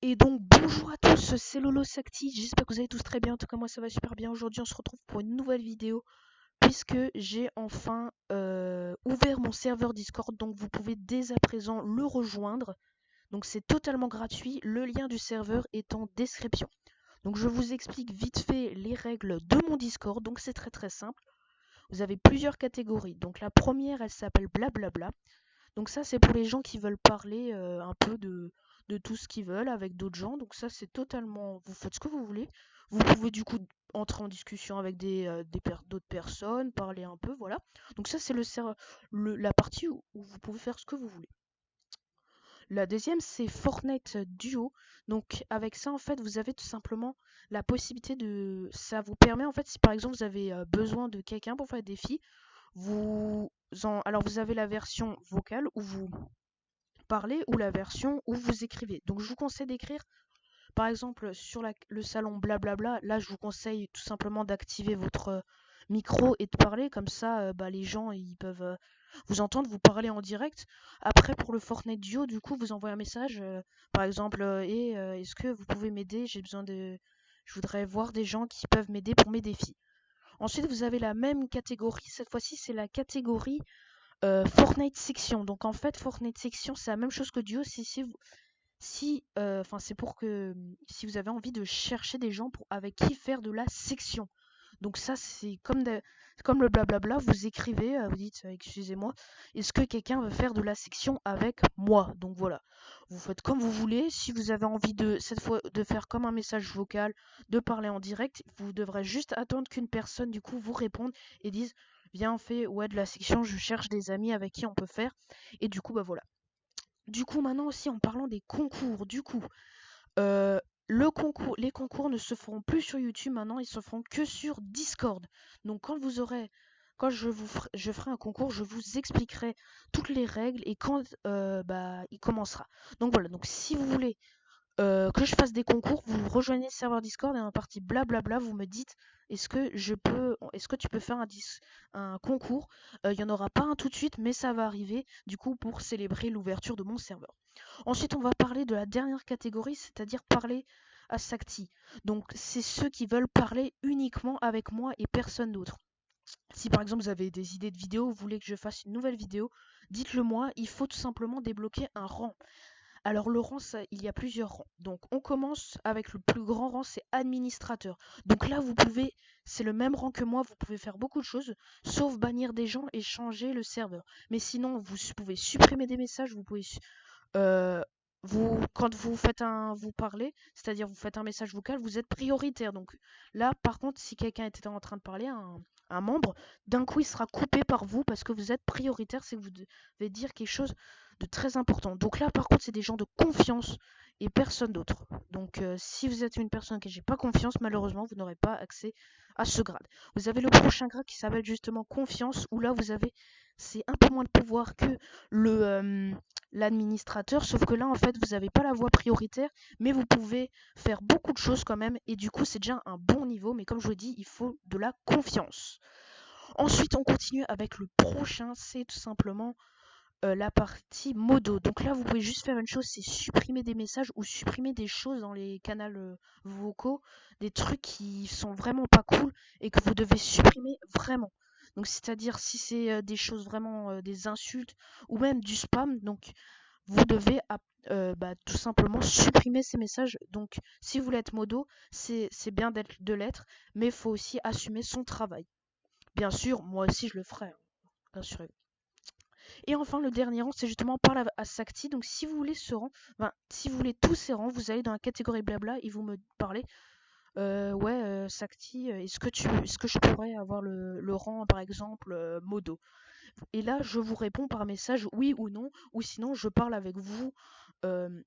Et donc bonjour à tous, c'est Lolo Sakti, j'espère que vous allez tous très bien, en tout cas moi ça va super bien. Aujourd'hui on se retrouve pour une nouvelle vidéo puisque j'ai enfin ouvert mon serveur Discord, donc vous pouvez dès à présent le rejoindre. Donc c'est totalement gratuit, le lien du serveur est en description. Donc je vous explique vite fait les règles de mon Discord, donc c'est très très simple. Vous avez plusieurs catégories, donc la première elle s'appelle blablabla. Donc ça, c'est pour les gens qui veulent parler un peu de tout ce qu'ils veulent avec d'autres gens. Donc ça, c'est totalement... Vous faites ce que vous voulez. Vous pouvez du coup entrer en discussion avec d'autres personnes, parler un peu, voilà. Donc ça, c'est la partie où vous pouvez faire ce que vous voulez. La deuxième, c'est Fortnite Duo. Donc avec ça, en fait, vous avez tout simplement la possibilité de... Ça vous permet, en fait, si par exemple vous avez besoin de quelqu'un pour faire des défis, alors vous avez la version vocale où vous parler ou la version où vous écrivez. Donc je vous conseille d'écrire, par exemple sur le salon blablabla, là je vous conseille tout simplement d'activer votre micro et de parler, comme ça les gens ils peuvent vous entendre, vous parler en direct. Après pour le Fortnite Duo, du coup vous envoyez un message, par exemple, est-ce que vous pouvez m'aider, je voudrais voir des gens qui peuvent m'aider pour mes défis. Ensuite vous avez la même catégorie, cette fois-ci c'est la catégorie Fortnite Section. Donc en fait, Fortnite Section, c'est la même chose que Duo. C'est pour que si vous avez envie de chercher des gens avec qui faire de la section. Donc ça, c'est comme le blablabla. Vous écrivez, vous dites, excusez-moi, est-ce que quelqu'un veut faire de la section avec moi? Donc voilà, vous faites comme vous voulez. Si vous avez envie de cette fois de faire comme un message vocal, de parler en direct, vous devrez juste attendre qu'une personne du coup vous réponde et dise viens on fait ouais de la section, je cherche des amis avec qui on peut faire. Et du coup voilà. Du coup maintenant aussi en parlant des concours, du coup euh, les concours ne se feront plus sur YouTube maintenant, ils se feront que sur Discord. Donc quand je ferai un concours, je vous expliquerai toutes les règles et quand il commencera. Donc voilà, donc si vous voulez que je fasse des concours, vous rejoignez le serveur Discord et dans la partie blablabla, vous me dites est-ce que tu peux faire un concours. Il n'y en aura pas un tout de suite, mais ça va arriver, du coup, pour célébrer l'ouverture de mon serveur. Ensuite, on va parler de la dernière catégorie, c'est-à-dire parler à Sakti. Donc, c'est ceux qui veulent parler uniquement avec moi et personne d'autre. Si par exemple vous avez des idées de vidéos, vous voulez que je fasse une nouvelle vidéo, dites-le moi, il faut tout simplement débloquer un rang. Alors le rang, il y a plusieurs rangs. Donc on commence avec le plus grand rang, c'est administrateur. Donc là, c'est le même rang que moi, vous pouvez faire beaucoup de choses, sauf bannir des gens et changer le serveur. Mais sinon, vous pouvez supprimer des messages, vous pouvez euh, quand vous parlez, c'est-à-dire vous faites un message vocal, vous êtes prioritaire. Donc là, par contre, si quelqu'un était en train de parler, un membre, d'un coup, il sera coupé par vous parce que vous êtes prioritaire, c'est que vous devez dire quelque chose de très important. Donc là, par contre, c'est des gens de confiance et personne d'autre. Donc si vous êtes une personne que j'ai pas confiance, malheureusement, vous n'aurez pas accès à ce grade. Vous avez le prochain grade qui s'appelle justement confiance, où là, c'est un peu moins de pouvoir que l'administrateur, sauf que là, en fait, vous n'avez pas la voie prioritaire, mais vous pouvez faire beaucoup de choses quand même, et du coup, c'est déjà un bon niveau, mais comme je vous dis, il faut de la confiance. Ensuite, on continue avec le prochain, c'est tout simplement la partie modo. Donc là, vous pouvez juste faire une chose, c'est supprimer des messages ou supprimer des choses dans les canaux vocaux, des trucs qui sont vraiment pas cool et que vous devez supprimer vraiment. Donc c'est-à-dire si c'est des choses vraiment des insultes ou même du spam, donc vous devez tout simplement supprimer ces messages. Donc si vous voulez être modo, c'est bien de l'être, mais il faut aussi assumer son travail. Bien sûr, moi aussi je le ferai, hein, bien sûr. Et enfin, le dernier rang, c'est justement parle à Sakti. Donc, si vous voulez ce rang, si vous voulez tous ces rangs, vous allez dans la catégorie blabla et vous me parlez. Sakti, est-ce que je pourrais avoir le rang, par exemple, modo? Et là, je vous réponds par message oui ou non, ou sinon, je parle avec vous. euh,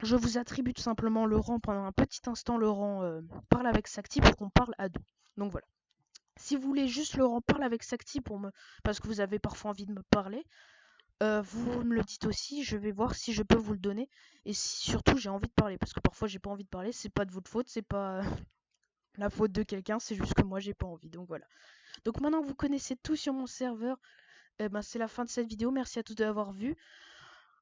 je vous attribue tout simplement le rang pendant un petit instant, le rang parle avec Sakti pour qu'on parle à deux. Donc voilà. Si vous voulez juste le rang parle avec Sakti parce que vous avez parfois envie de me parler, vous me le dites aussi, je vais voir si je peux vous le donner. Et si surtout j'ai envie de parler, parce que parfois j'ai pas envie de parler, c'est pas de votre faute, c'est pas la faute de quelqu'un, c'est juste que moi j'ai pas envie. Donc voilà. Donc maintenant que vous connaissez tout sur mon serveur, c'est la fin de cette vidéo. Merci à tous d'avoir vu.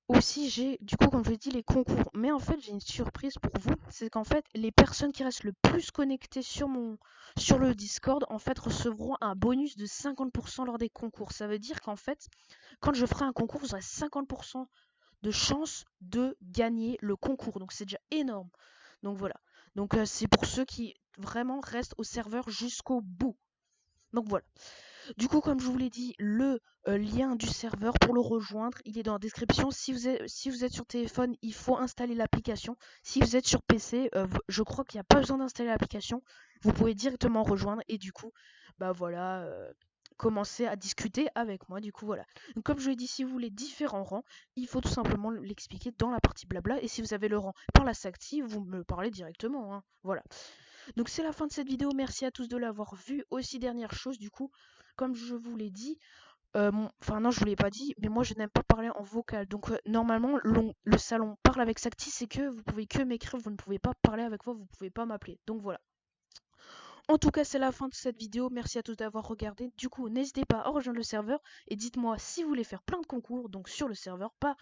Aussi, j'ai, du coup, comme je l'ai dit, les concours. Mais en fait, j'ai une surprise pour vous. C'est qu'en fait, les personnes qui restent le plus connectées sur le Discord, en fait, recevront un bonus de 50% lors des concours. Ça veut dire qu'en fait, quand je ferai un concours, vous aurez 50% de chance de gagner le concours. Donc, c'est déjà énorme. Donc, voilà. Donc, c'est pour ceux qui vraiment restent au serveur jusqu'au bout. Donc, voilà. Du coup, comme je vous l'ai dit, le lien du serveur pour le rejoindre, il est dans la description. Si vous êtes sur téléphone, il faut installer l'application. Si vous êtes sur PC, je crois qu'il n'y a pas besoin d'installer l'application. Vous pouvez directement rejoindre et du coup, bah voilà, commencer à discuter avec moi. Du coup, voilà. Donc, comme je l'ai dit, si vous voulez différents rangs, il faut tout simplement l'expliquer dans la partie blabla. Et si vous avez le rang par la Sacti, vous me parlez directement, hein. Voilà. Donc c'est la fin de cette vidéo, merci à tous de l'avoir vu. Aussi dernière chose du coup, comme je vous l'ai dit, enfin non je vous l'ai pas dit, mais moi je n'aime pas parler en vocal. Donc normalement le salon parle avec Sacti, c'est que vous pouvez que m'écrire, vous ne pouvez pas parler avec moi, vous pouvez pas m'appeler. Donc voilà. En tout cas c'est la fin de cette vidéo, merci à tous d'avoir regardé. Du coup n'hésitez pas à rejoindre le serveur et dites-moi si vous voulez faire plein de concours, donc sur le serveur, pas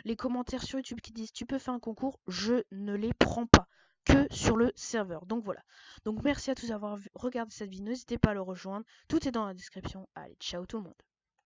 les commentaires sur YouTube qui disent tu peux faire un concours, je ne les prends pas que sur le serveur. Donc voilà. Donc merci à tous d'avoir regardé cette vidéo, n'hésitez pas à le rejoindre, tout est dans la description. Allez, ciao tout le monde.